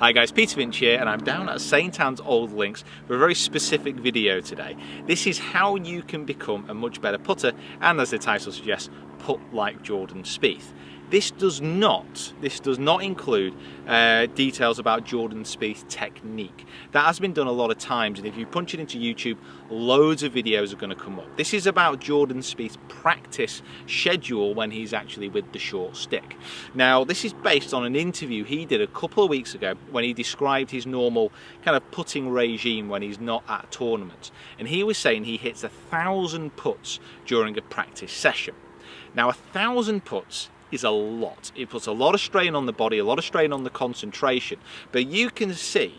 Hi guys, Peter Finch here, and I'm down at St Anne's Old Links for a very specific video today. This is how you can become a much better putter, and as the title suggests, putt like Jordan Spieth. This does not include details about Jordan Spieth's technique. That has been done a lot of times, and if you punch it into YouTube, loads of videos are going to come up. This is about Jordan Spieth's practice schedule when he's actually with the short stick. Now, this is based on an interview he did a couple of weeks ago when he described his normal kind of putting regime when he's not at tournaments. And he was saying he hits 1,000 putts during a practice session. Now, 1,000 putts is a lot. It puts a lot of strain on the body, a lot of strain on the concentration. But you can see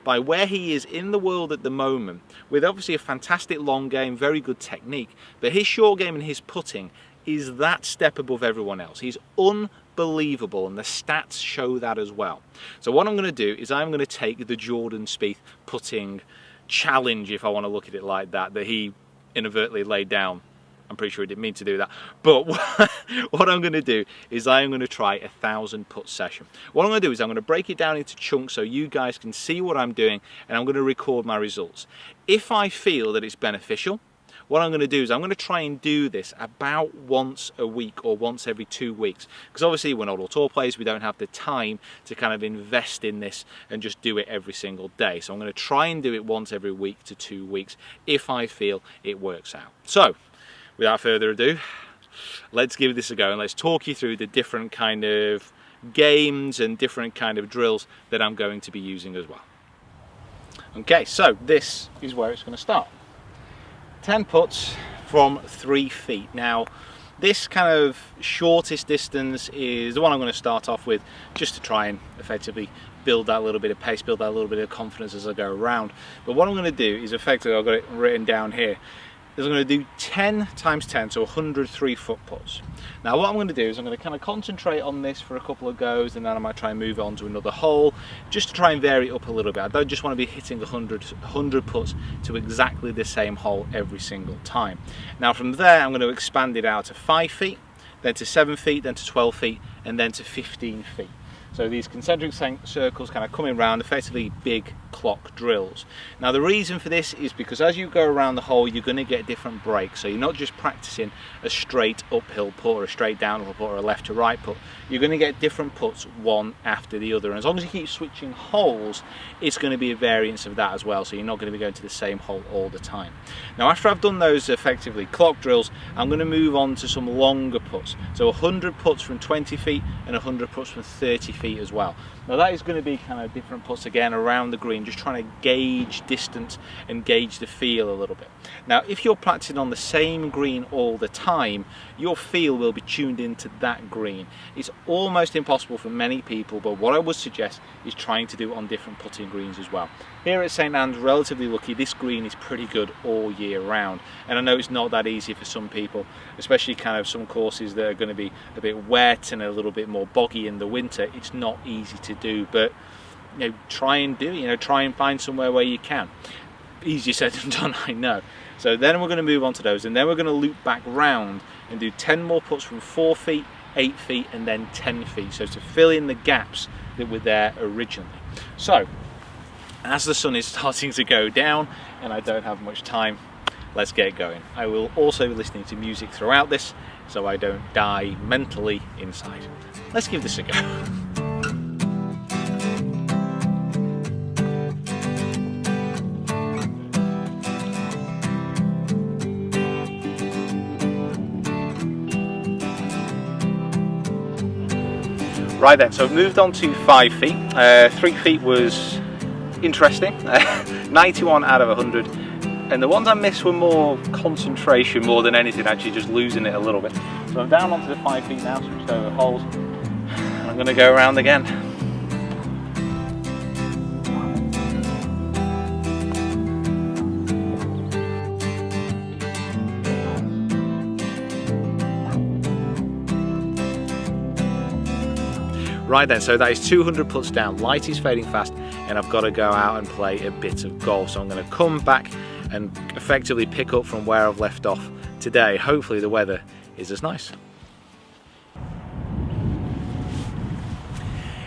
by where he is in the world at the moment, with obviously a fantastic long game, very good technique, but his short game and his putting is that step above everyone else. He's unbelievable, and the stats show that as well. So what I'm going to do is I'm going to take the Jordan Spieth putting challenge, if I want to look at it like that he inadvertently laid down. I'm pretty sure he didn't mean to do that. But what I'm going to do is I'm going to try 1,000 putt session. What I'm going to do is I'm going to break it down into chunks so you guys can see what I'm doing, and I'm going to record my results. If I feel that it's beneficial, what I'm going to do is I'm going to try and do this about once a week or once every 2 weeks. Because obviously we're not all tour players, we don't have the time to kind of invest in this and just do it every single day. So I'm going to try and do it once every week to 2 weeks if I feel it works out. So, without further ado, let's give this a go and let's talk you through the different kind of games and different kind of drills that I'm going to be using as well. Okay, so this is where it's going to start. 10 putts from 3 feet. Now, this kind of shortest distance is the one I'm going to start off with, just to try and effectively build that little bit of pace, build that little bit of confidence as I go around. But what I'm going to do is effectively, I've got it written down here, is I'm going to do 10 times 10, so 100 3-foot putts. Now what I'm going to do is I'm going to kind of concentrate on this for a couple of goes, and then I might try and move on to another hole, just to try and vary it up a little bit. I don't just want to be hitting 100 putts to exactly the same hole every single time. Now from there I'm going to expand it out to 5 feet, then to 7 feet, then to 12 feet, and then to 15 feet. So these concentric circles kind of coming around, effectively big clock drills. Now the reason for this is because as you go around the hole, you're going to get different breaks. So you're not just practicing a straight uphill putt or a straight downhill putt or a left to right putt. You're going to get different putts one after the other. And as long as you keep switching holes, it's going to be a variance of that as well. So you're not going to be going to the same hole all the time. Now after I've done those effectively clock drills, I'm going to move on to some longer putts. So 100 putts from 20 feet and 100 putts from 30 feet as well. Now that is going to be kind of different putts again around the green, just trying to gauge distance and gauge the feel a little bit. Now if you're practicing on the same green all the time, your feel will be tuned into that green. It's almost impossible for many people, but what I would suggest is trying to do it on different putting greens as well. Here at St Anne's, relatively lucky, this green is pretty good all year round, and I know it's not that easy for some people, especially kind of some courses that are going to be a bit wet and a little bit more boggy in the winter. It's not easy to do, but you know, try and do it. Try and find somewhere where you can. Easier said than done, I know. So then we're going to move on to those, and then we're going to loop back round and do 10 more putts from 4 feet, 8 feet, and then 10 feet. So to fill in the gaps that were there originally. So as the sun is starting to go down and I don't have much time, let's get going. I will also be listening to music throughout this so I don't die mentally inside. Let's give this a go. Right then, so I've moved on to 5 feet. 3 feet was interesting, 91 out of 100. And the ones I missed were more concentration more than anything, actually just losing it a little bit. So I'm down onto the 5 feet now, switched over holes, and I'm going to go around again. Right then, so that is 200 putts down. Light is fading fast, and I've got to go out and play a bit of golf. So I'm going to come back and effectively pick up from where I've left off today. Hopefully the weather is as nice.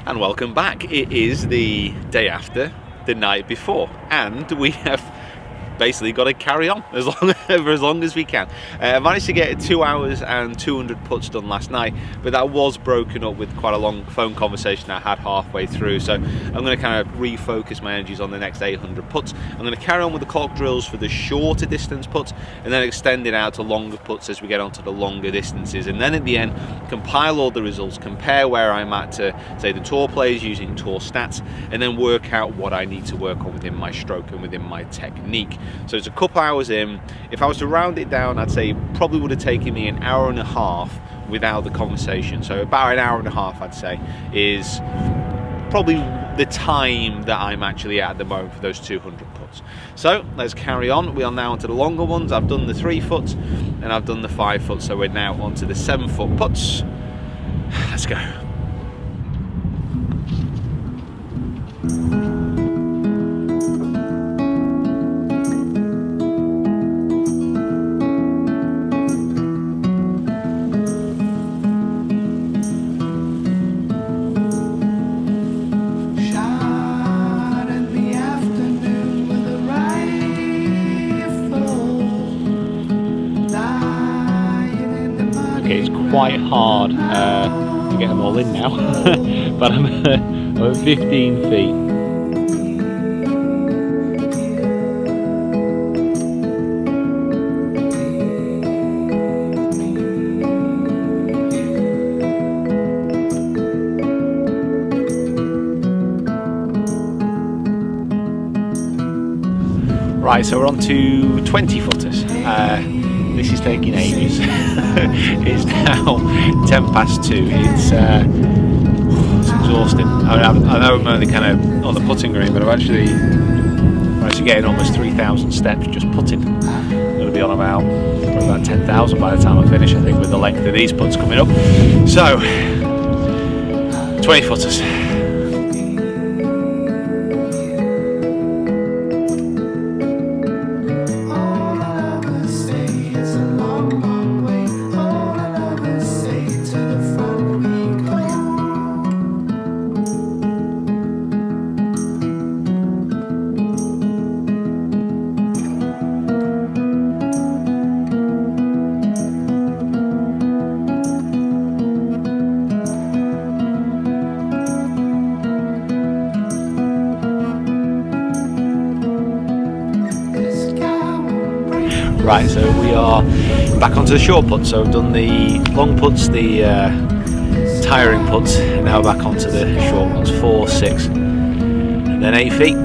And welcome back. It is the day after the night before, and we have basically got to carry on as long as we can. I managed to get 2 hours and 200 putts done last night, but that was broken up with quite a long phone conversation I had halfway through, so I'm going to kind of refocus my energies on the next 800 putts. I'm going to carry on with the clock drills for the shorter distance putts, and then extend it out to longer putts as we get onto the longer distances, and then at the end compile all the results, compare where I'm at to say the tour players using tour stats, and then work out what I need to work on within my stroke and within my technique. So it's a couple hours in. If I was to round it down, I'd say it probably would have taken me an hour and a half without the conversation. So about an hour and a half, I'd say, is probably the time that I'm actually at the moment for those 200 putts. So let's carry on. We are now onto the longer ones. I've done the 3 foot and I've done the 5 foot, so we're now onto the 7 foot putts. Let's go. It's quite hard to get them all in now, but I'm at 15 feet. Right, so we're on to 20 footers. This is taking ages. It's now 10 past 2. It's exhausting. I know I'm only kind of on the putting green, but I'm actually getting almost 3,000 steps just putting. I'm going to be on probably about 10,000 by the time I finish, I think, with the length of these putts coming up. So, 20 footers. Right, so we are back onto the short putts. So we've done the long putts, the tiring putts, and now back onto the short ones, 4, 6, and then 8 feet.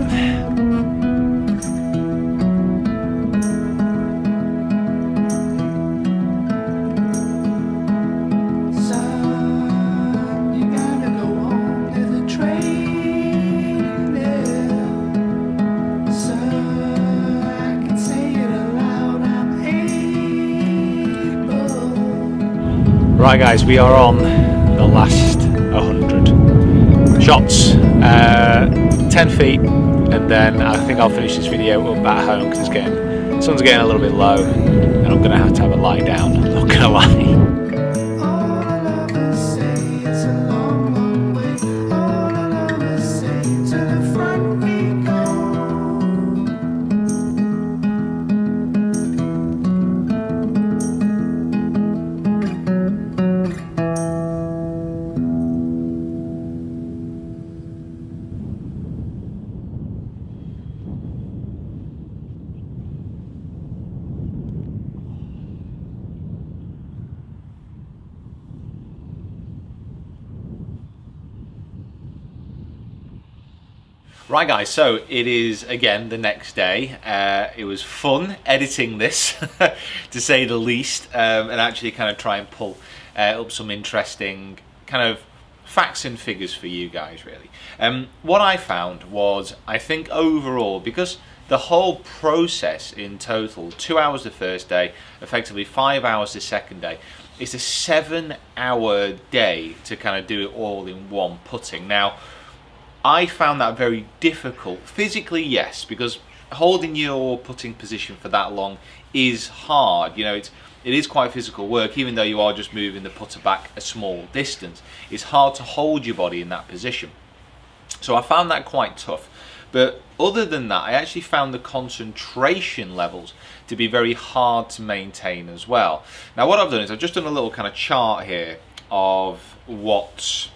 Right guys, we are on the last 100 shots, 10 feet, and then I think I'll finish this video up at home because the sun's getting a little bit low and I'm going to have a lie down, I'm not going to lie. Right guys, so it is again the next day. It was fun editing this to say the least, and actually kind of try and pull up some interesting kind of facts and figures for you guys really. What I found was, I think overall, because the whole process in total, 2 hours the first day, effectively 5 hours the second day, it's a 7-hour day to kind of do it all in one putting. Now, I found that very difficult. Physically, yes, because holding your putting position for that long is hard. You know, it is quite physical work, even though you are just moving the putter back a small distance. It's hard to hold your body in that position. So I found that quite tough. But other than that, I actually found the concentration levels to be very hard to maintain as well. Now what I've done is I've just done a little kind of chart here of what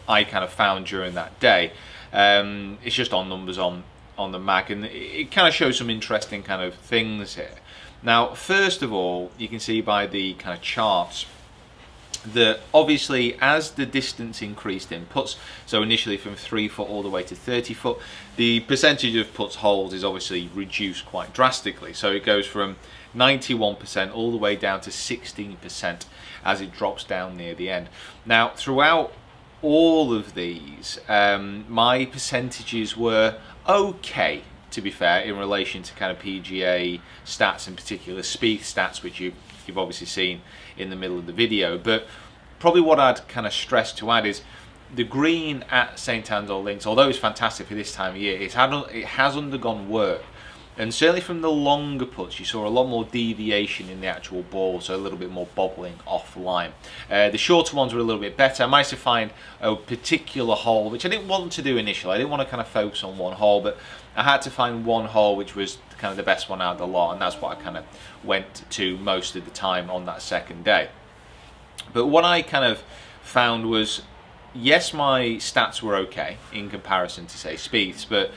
I kind of found during that day. It's just on numbers on the Mac, and it kind of shows some interesting kind of things here. Now, first of all, you can see by the kind of charts that obviously as the distance increased in putts, so initially from 3 foot all the way to 30 foot, the percentage of putts holed is obviously reduced quite drastically. So it goes from 91% all the way down to 16% as it drops down near the end. Now, throughout all of these, my percentages were okay, to be fair, in relation to kind of PGA stats, in particular Spieth stats, which you've obviously seen in the middle of the video. But probably what I'd kind of stress to add is the green at St Anne's Old Links, although it's fantastic for this time of year, it has undergone work. And certainly from the longer putts, you saw a lot more deviation in the actual ball, so a little bit more bobbling offline. The shorter ones were a little bit better. I managed to find a particular hole, which I didn't want to do initially. I didn't want to kind of focus on one hole, but I had to find one hole which was kind of the best one out of the lot, and that's what I kind of went to most of the time on that second day. But what I kind of found was, yes, my stats were okay in comparison to, say, Spieth's, but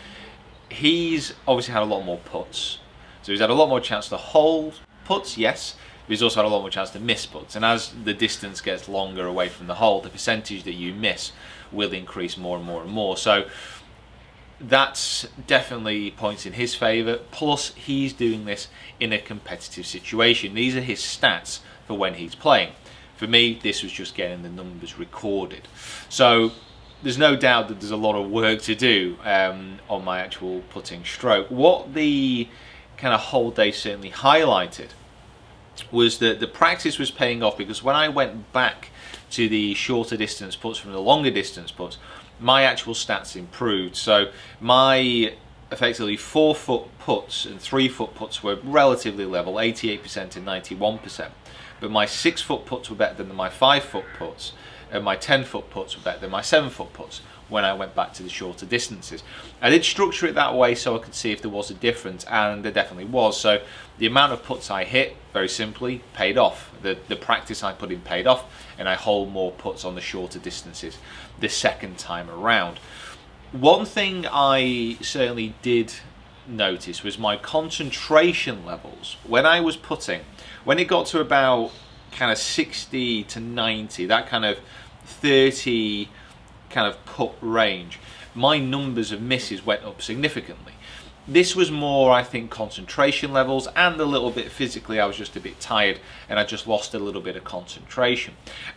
he's obviously had a lot more putts. So he's had a lot more chance to hold putts, yes, but he's also had a lot more chance to miss putts. And as the distance gets longer away from the hole, the percentage that you miss will increase more and more and more. So that's definitely points in his favour. Plus, he's doing this in a competitive situation. These are his stats for when he's playing. For me, this was just getting the numbers recorded. So there's no doubt that there's a lot of work to do on my actual putting stroke. What the kind of whole day certainly highlighted was that the practice was paying off, because when I went back to the shorter distance putts from the longer distance putts, my actual stats improved. So my effectively 4 foot putts and 3 foot putts were relatively level, 88% and 91%. But my 6 foot putts were better than my 5 foot putts, and my 10 foot putts were better than my 7 foot putts when I went back to the shorter distances. I did structure it that way so I could see if there was a difference, and there definitely was. So the amount of putts I hit, very simply, paid off. The practice I put in paid off, and I hold more putts on the shorter distances this second time around. One thing I certainly did notice was my concentration levels when I was putting. When it got to about kind of 60 to 90, that kind of 30 kind of putt range, my numbers of misses went up significantly. This was more, I think, concentration levels, and a little bit physically I was just a bit tired and I just lost a little bit of concentration.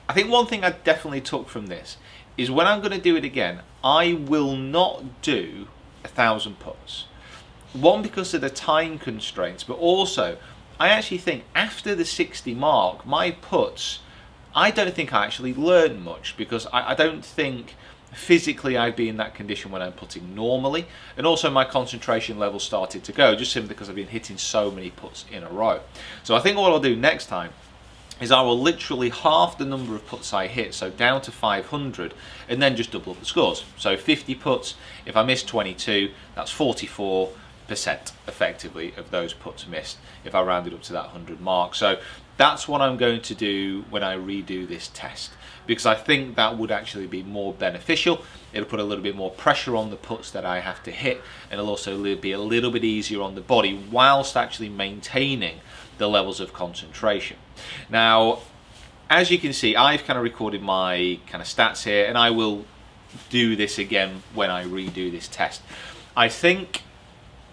I think one thing I definitely took from this is when I'm going to do it again, I will not do 1,000 putts. One, because of the time constraints, but also I actually think after the 60 mark, my putts, I don't think I actually learn much, because I don't think physically I'd be in that condition when I'm putting normally, and also my concentration level started to go, just simply because I've been hitting so many putts in a row. So I think what I'll do next time is I will literally half the number of putts I hit, so down to 500, and then just double up the scores. So 50 putts, if I miss 22, that's 44% effectively of those putts missed if I rounded up to that 100 mark. So that's what I'm going to do when I redo this test, because I think that would actually be more beneficial. It'll put a little bit more pressure on the putts that I have to hit, and it'll also be a little bit easier on the body whilst actually maintaining the levels of concentration. Now, as you can see, I've kind of recorded my kind of stats here, and I will do this again when I redo this test. I think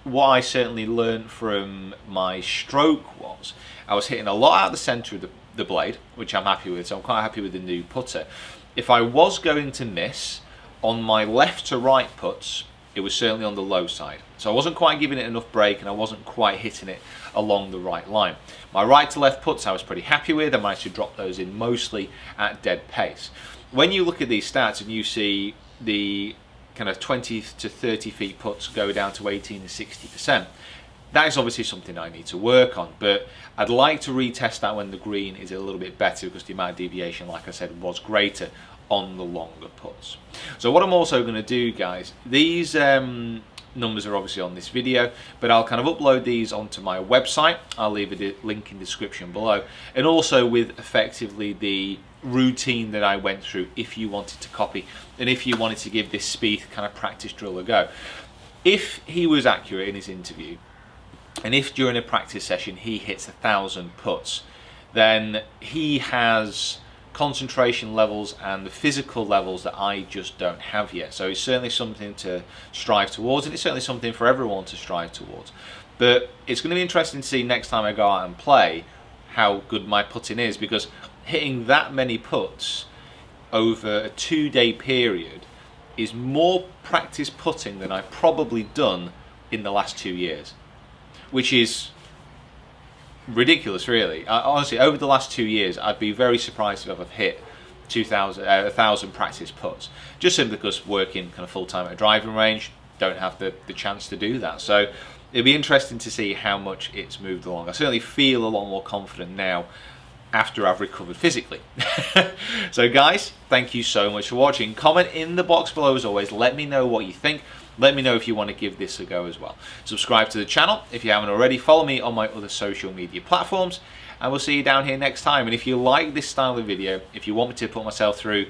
what I certainly learned from my stroke was I was hitting a lot out of the centre of the blade, which I'm happy with, so I'm quite happy with the new putter. If I was going to miss on my left to right putts, it was certainly on the low side. So I wasn't quite giving it enough break, and I wasn't quite hitting it along the right line. My right to left putts I was pretty happy with. I managed to drop those in mostly at dead pace. When you look at these stats and you see the kind of 20 to 30 feet putts go down to 18 to 60%, That is obviously something I need to work on, but I'd like to retest that when the green is a little bit better, because the amount of deviation, like I said, was greater on the longer putts. So what I'm also going to do, guys, these numbers are obviously on this video, but I'll kind of upload these onto my website. I'll leave a link in the description below, and also with effectively the routine that I went through if you wanted to copy, and if you wanted to give this Spieth kind of practice drill a go. If he was accurate in his interview, and if during a practice session he hits 1,000 putts, then he has concentration levels and the physical levels that I just don't have yet. So it's certainly something to strive towards, and it's certainly something for everyone to strive towards. But it's going to be interesting to see next time I go out and play how good my putting is, because hitting that many putts over a 2-day period is more practice putting than I've probably done in the last 2 years, which is ridiculous, really. Honestly, over the last 2 years, I'd be very surprised if I've hit 1,000 practice putts, just simply because working kind of full-time at a driving range, don't have the chance to do that. So it'll be interesting to see how much it's moved along. I certainly feel a lot more confident now after I've recovered physically. So guys, thank you so much for watching. Comment in the box below as always. Let me know what you think. Let me know if you want to give this a go as well. Subscribe to the channel if you haven't already. Follow me on my other social media platforms, and we'll see you down here next time. And if you like this style of video, if you want me to put myself through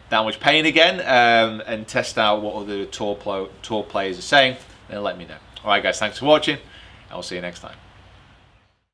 that much pain again, and test out what other tour players are saying, then let me know. Alright guys, thanks for watching, and we'll see you next time.